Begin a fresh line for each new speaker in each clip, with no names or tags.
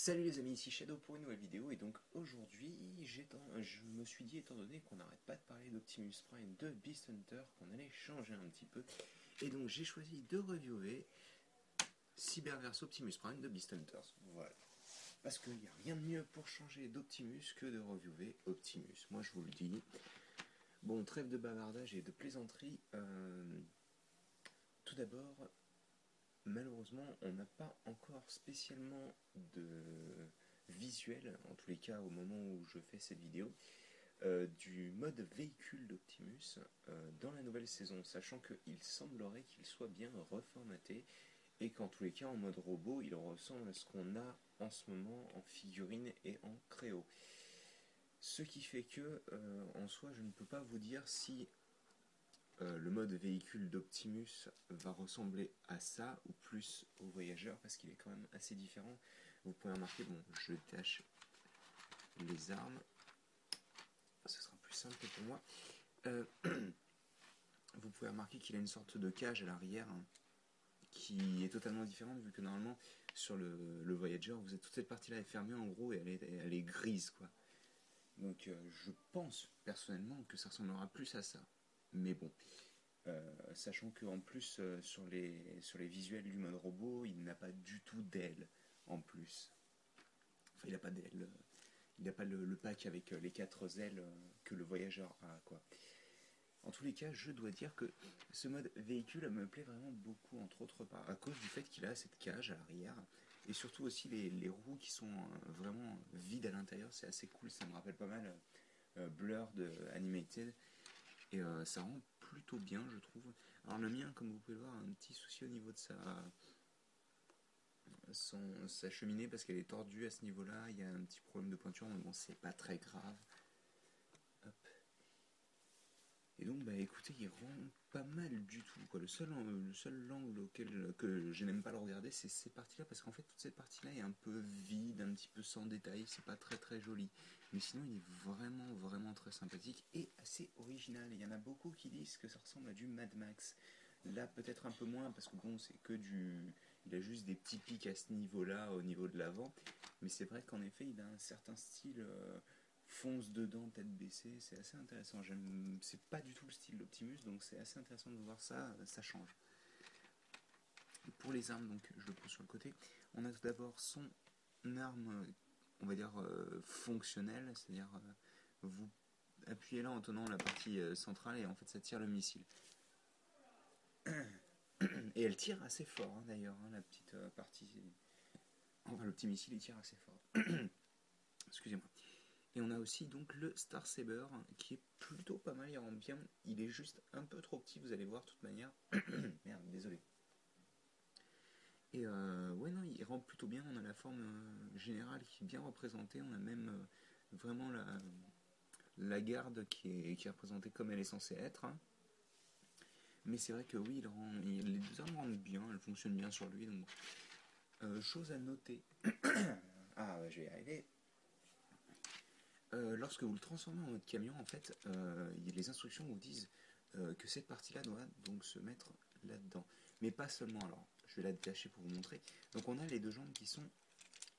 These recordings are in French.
Salut les amis, ici Shadow pour une nouvelle vidéo et donc aujourd'hui je me suis dit, étant donné qu'on n'arrête pas de parler d'Optimus Prime, de Beast Hunter, qu'on allait changer un petit peu, et donc j'ai choisi de reviewer Cyberverse Optimus Prime de Beast Hunters. Voilà. Parce qu'il n'y a rien de mieux pour changer d'Optimus que de reviewer Optimus. Moi je vous le dis. Bon, trêve de bavardage et de plaisanterie. Tout d'abord, malheureusement, on n'a pas encore spécialement de visuel, en tous les cas au moment où je fais cette vidéo, du mode véhicule d'Optimus dans la nouvelle saison, sachant qu'il semblerait qu'il soit bien reformaté et qu'en tous les cas en mode robot il ressemble à ce qu'on a en ce moment en figurine et en créo. Ce qui fait que en soi je ne peux pas vous dire si le mode véhicule d'Optimus va ressembler à ça ou plus au Voyageur parce qu'il est quand même assez différent. Vous pouvez remarquer, bon, je tâche les armes, ce sera plus simple pour moi. Vous pouvez remarquer qu'il a une sorte de cage à l'arrière qui est totalement différente vu que normalement sur le Voyager, vous êtes, toute cette partie là est fermée en gros et elle est grise quoi. Donc je pense personnellement que ça ressemblera plus à ça. Mais bon, sachant qu'en plus sur les visuels du mode robot, il n'a pas du tout d'aile en plus. Enfin, il n'a pas d'aile. Il n'a pas le pack avec les 4 ailes que le voyageur a, quoi. En tous les cas, je dois dire que ce mode véhicule me plaît vraiment beaucoup, entre autres à cause du fait qu'il a cette cage à l'arrière et surtout aussi les roues qui sont vraiment vides à l'intérieur. C'est assez cool, ça me rappelle pas mal Blur de Animated et ça rend plutôt bien, je trouve. Alors le mien, comme vous pouvez le voir, a un petit souci au niveau de sa cheminée parce qu'elle est tordue à ce niveau-là. Il y a un petit problème de pointure, mais bon, c'est pas très grave. Hop. Et donc, bah écoutez, il rend pas mal du tout, quoi. Le seul angle auquel que je n'aime pas le regarder, c'est ces parties-là, parce qu'en fait, toute cette partie-là est un peu vide, un petit peu sans détail, c'est pas très très joli. Mais sinon, il est vraiment vraiment très sympathique et assez original. Il y en a beaucoup qui disent que ça ressemble à du Mad Max. Là, peut-être un peu moins, parce que bon, c'est que du. Il a juste des petits pics à ce niveau-là, au niveau de l'avant. Mais c'est vrai qu'en effet, il a un certain style. Fonce dedans, tête baissée, c'est assez intéressant. C'est pas du tout le style d'Optimus, donc c'est assez intéressant de voir ça, ça change. Pour les armes, donc je le pose sur le côté, on a tout d'abord son arme, on va dire fonctionnelle, c'est-à-dire vous appuyez là en tenant la partie centrale et en fait ça tire le missile. Et elle tire assez fort hein, d'ailleurs, hein, la petite partie. Enfin, le petit missile il tire assez fort. Excusez-moi. Et on a aussi donc le Star Saber qui est plutôt pas mal, il rend bien. Il est juste un peu trop petit, vous allez voir de toute manière. Merde, désolé. Et ouais, non, il rend plutôt bien. On a la forme générale qui est bien représentée. On a même vraiment la garde qui est représentée comme elle est censée être. Hein. Mais c'est vrai que oui, les deux armes rendent bien, elles fonctionnent bien sur lui. Donc, chose à noter. Ah, je vais y arriver. Lorsque vous le transformez en mode camion, en fait, les instructions vous disent que cette partie-là doit donc se mettre là-dedans. Mais pas seulement, alors, je vais la détacher pour vous montrer. Donc on a les deux jambes qui sont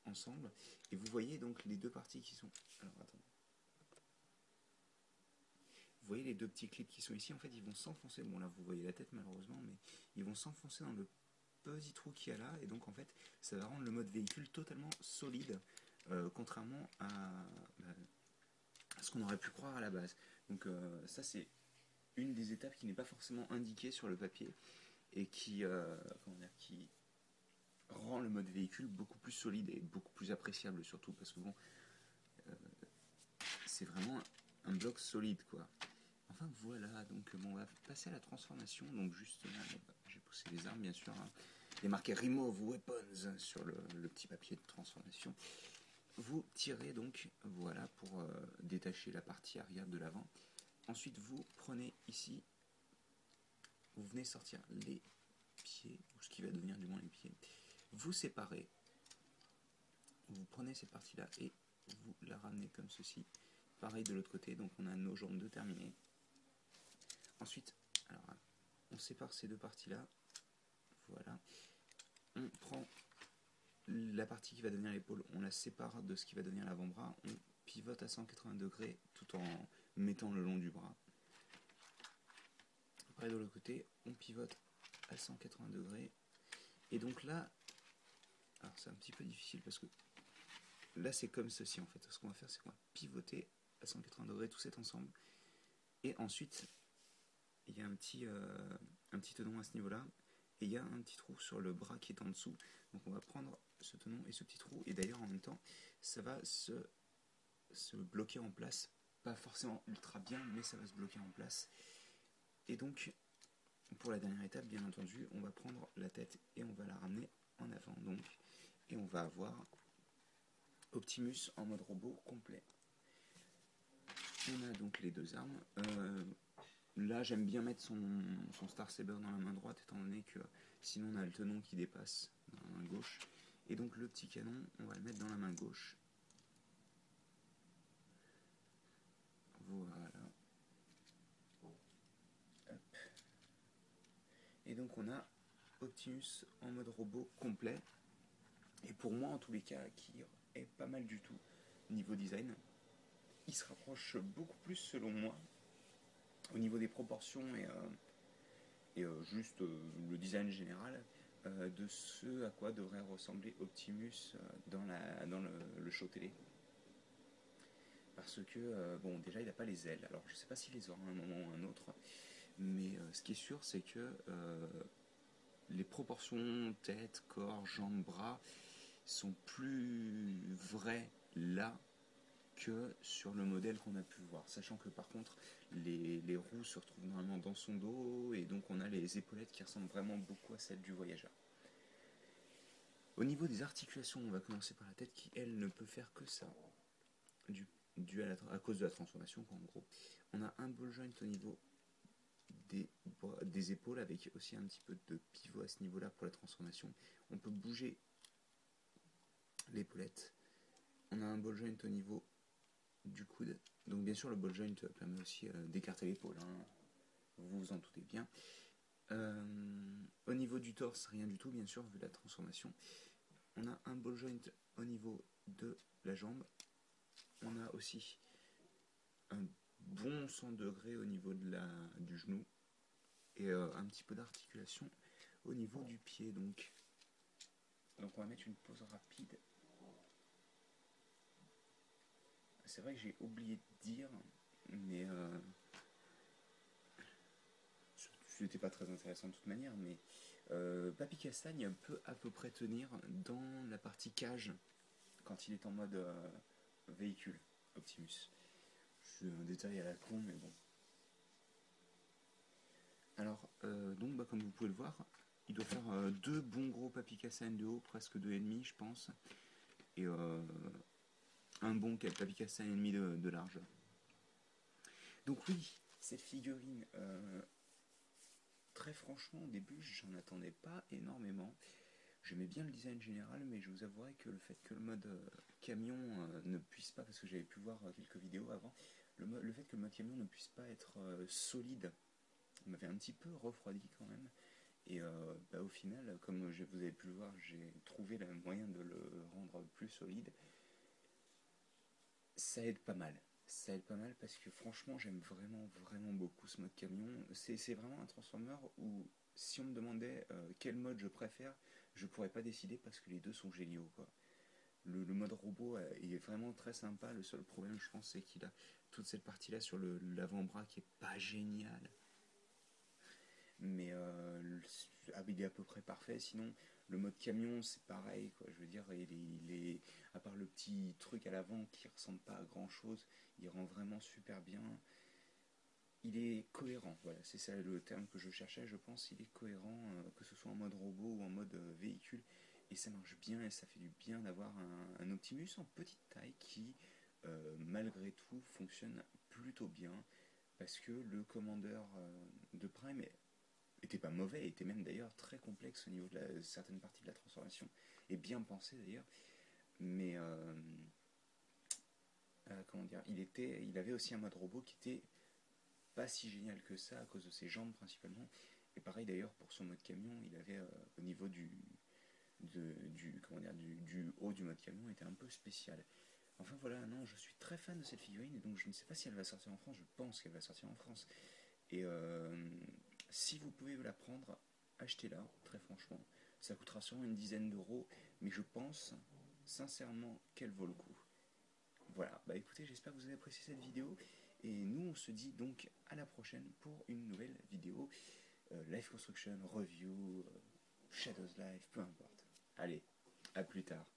ensemble, et vous voyez donc les deux parties qui sont... Alors, attendez. Vous voyez les deux petits clips qui sont ici, en fait, ils vont s'enfoncer. Bon, là, vous voyez la tête, malheureusement, mais ils vont s'enfoncer dans le petit trou qu'il y a là, et donc, en fait, ça va rendre le mode véhicule totalement solide, contrairement bah, à ce qu'on aurait pu croire à la base. Donc ça c'est une des étapes qui n'est pas forcément indiquée sur le papier et qui rend le mode véhicule beaucoup plus solide et beaucoup plus appréciable surtout parce que bon c'est vraiment un bloc solide quoi. Enfin voilà, donc bon, on va passer à la transformation. Donc justement, j'ai poussé les armes bien sûr. Hein. Il est marqué Remove Weapons sur le petit papier de transformation. Vous tirez donc, voilà, pour détacher la partie arrière de l'avant. Ensuite, vous prenez ici, vous venez sortir les pieds, ou ce qui va devenir du moins les pieds. Vous séparez, vous prenez cette partie-là et vous la ramenez comme ceci. Pareil de l'autre côté, donc on a nos jambes de terminées. Ensuite, alors, on sépare ces deux parties-là. Voilà. On prend la partie qui va devenir l'épaule, on la sépare de ce qui va devenir l'avant-bras, on pivote à 180 degrés tout en mettant le long du bras. Après de l'autre côté, on pivote à 180 degrés. Et donc là, alors c'est un petit peu difficile parce que là c'est comme ceci en fait. Ce qu'on va faire, c'est qu'on va pivoter à 180 degrés tout cet ensemble. Et ensuite, il y a un petit tenon à ce niveau-là. Et il y a un petit trou sur le bras qui est en dessous. Donc on va prendre ce tenon et ce petit trou. Et d'ailleurs en même temps, ça va se bloquer en place. Pas forcément ultra bien, mais ça va se bloquer en place. Et donc, pour la dernière étape, bien entendu, on va prendre la tête et on va la ramener en avant. Donc, et on va avoir Optimus en mode robot complet. On a donc les deux armes. Là, j'aime bien mettre son Star Saber dans la main droite, étant donné que sinon on a le tenon qui dépasse dans la main gauche. Et donc le petit canon, on va le mettre dans la main gauche. Voilà. Hop. Et donc on a Optimus en mode robot complet. Et pour moi, en tous les cas, qui est pas mal du tout niveau design. Il se rapproche beaucoup plus, selon moi, au niveau des proportions et juste le design général, de ce à quoi devrait ressembler Optimus dans le show télé. Parce que, bon, déjà, il n'a pas les ailes. Alors, je ne sais pas s'il les aura à un moment ou à un autre. Mais ce qui est sûr, c'est que les proportions tête, corps, jambes, bras sont plus vraies là que sur le modèle qu'on a pu voir. Sachant que par contre, les roues se retrouvent normalement dans son dos et donc on a les épaulettes qui ressemblent vraiment beaucoup à celles du voyageur. Au niveau des articulations, on va commencer par la tête qui, elle, ne peut faire que ça, dû à cause de la transformation, en gros. On a un ball joint au niveau des épaules avec aussi un petit peu de pivot à ce niveau-là pour la transformation. On peut bouger l'épaulette. On a un ball joint au niveau du coude. Donc bien sûr le ball joint permet aussi d'écarter l'épaule, hein. Vous vous en doutez bien. Au niveau du torse, rien du tout bien sûr vu la transformation. On a un ball joint au niveau de la jambe. On a aussi un bon 100 degrés au niveau du genou et un petit peu d'articulation au niveau du pied. Donc on va mettre une pause rapide. C'est vrai que j'ai oublié de dire, mais c'était pas très intéressant de toute manière, mais Papy Castagne peut à peu près tenir dans la partie cage quand il est en mode véhicule, Optimus. C'est un détail à la con, mais bon. Alors, donc, comme vous pouvez le voir, il doit faire deux bons gros Papy Castagne de haut, presque 2,5 je pense, et un bon Papy Castagne et demi de large. Donc oui, cette figurine, très franchement, au début, j'en attendais pas énormément. J'aimais bien le design général, mais je vous avouerai que le fait que le mode camion ne puisse pas, parce que j'avais pu voir quelques vidéos avant, le fait que le mode camion ne puisse pas être solide m'avait un petit peu refroidi quand même. Et au final, comme vous avez pu le voir, j'ai trouvé le moyen de le rendre plus solide. Ça aide pas mal. Ça aide pas mal parce que franchement, j'aime vraiment, vraiment beaucoup ce mode camion. C'est vraiment un Transformer où si on me demandait quel mode je préfère, je pourrais pas décider parce que les deux sont géniaux, quoi. Le mode robot est vraiment très sympa. Le seul problème, je pense, c'est qu'il a toute cette partie-là sur l'avant-bras qui est pas géniale. Mais il est à peu près parfait. Sinon, le mode camion, c'est pareil, quoi. Je veux dire, à part le petit truc à l'avant qui ressemble pas à grand chose, il rend vraiment super bien. Il est cohérent, voilà, c'est ça le terme que je cherchais, je pense. Il est cohérent, que ce soit en mode robot ou en mode véhicule, et ça marche bien et ça fait du bien d'avoir un Optimus en petite taille qui, malgré tout, fonctionne plutôt bien parce que le commandeur de Prime était pas mauvais, était même d'ailleurs très complexe au niveau de certaines parties de la transformation, et bien pensé d'ailleurs, mais comment dire, il avait aussi un mode robot qui était pas si génial que ça à cause de ses jambes principalement, et pareil d'ailleurs pour son mode camion, il avait au niveau du haut du mode camion était un peu spécial. Enfin voilà, non, je suis très fan de cette figurine et donc je ne sais pas si elle va sortir en France, je pense qu'elle va sortir en France. Et si vous pouvez la prendre, achetez-la, très franchement. Ça coûtera sûrement une dizaine d'euros, mais je pense sincèrement qu'elle vaut le coup. Voilà, bah écoutez, j'espère que vous avez apprécié cette vidéo. Et nous, on se dit donc à la prochaine pour une nouvelle vidéo. Life Construction, Review, Shadows Life, peu importe. Allez, à plus tard.